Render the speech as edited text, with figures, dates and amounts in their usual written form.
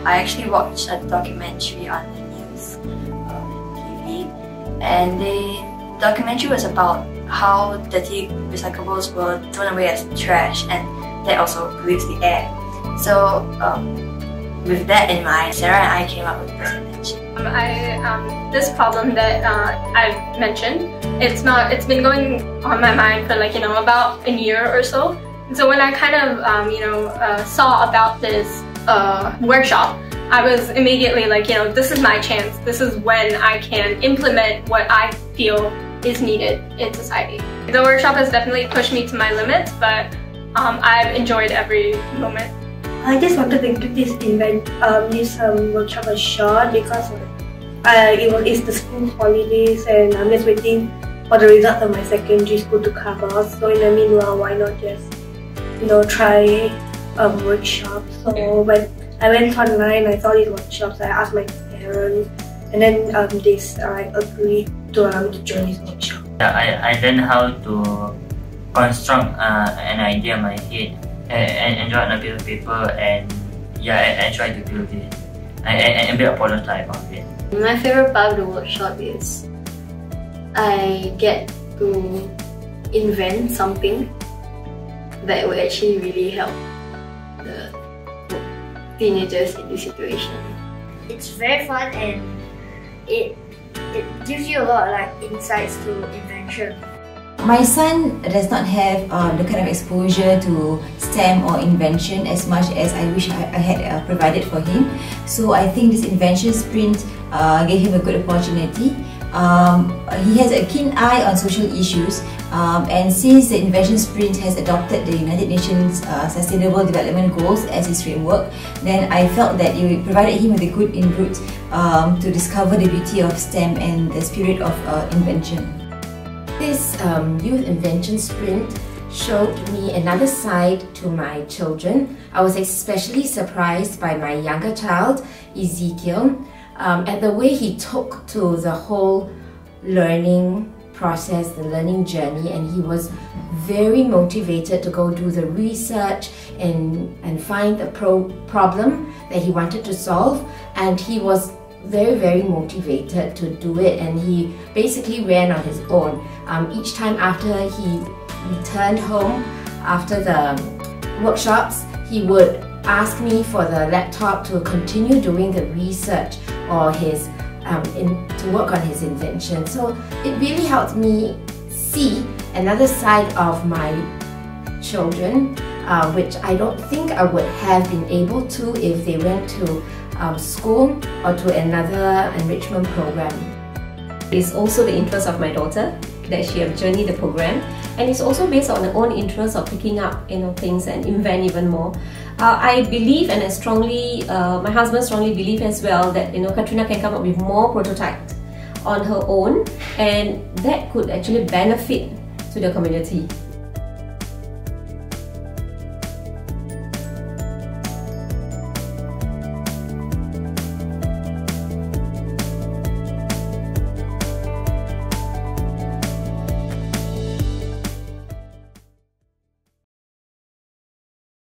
I actually watched a documentary on the news TV, and the documentary was about how dirty recyclables were thrown away as trash, and that also pollutes the air. So with that in mind, Sarah and I came up with this invention. This problem that I've mentioned, it's been going on my mind for about a year or so. And so when I kind of saw about this workshop, I was immediately like, this is my chance. This is when I can implement what I feel is needed in society. The workshop has definitely pushed me to my limits, but I've enjoyed every moment. I just wanted to give this workshop a shot because it's the school holidays and I'm just waiting for the results of my secondary school to come out. So in the meanwhile, why not just try workshops? So when I went online, I saw these workshops. I asked my parents, and then they agreed to join this workshop. I learned how to construct an idea in my head and draw on a piece of paper, and I try to build it and build a prototype of it. My favorite part of the workshop is I get to invent something that will actually really help the teenagers in this situation. It's very fun and it gives you a lot of insights to invention. My son does not have the kind of exposure to STEM or invention as much as I wish I had provided for him. So I think this invention sprint gave him a good opportunity. He has a keen eye on social issues, and since the Invention Sprint has adopted the United Nations Sustainable Development Goals as his framework, then I felt that it provided him with a good input to discover the beauty of STEM and the spirit of invention. This Youth Invention Sprint showed me another side to my children. I was especially surprised by my younger child, Ezekiel, at the way he took to the whole learning process, the learning journey, and he was very motivated to go do the research and find the problem that he wanted to solve, and he was very motivated to do it, and he basically ran on his own. Each time after he returned home after the workshops, he would ask me for the laptop to continue doing the research or to work on his invention. So it really helped me see another side of my children, which I don't think I would have been able to if they went to school or to another enrichment program. It's also the interest of my daughter that she have journeyed the program, and it's also based on her own interest of picking up things and invent even more. I believe, and I strongly, my husband strongly believe as well, that Katrina can come up with more prototypes on her own, and that could actually benefit to the community.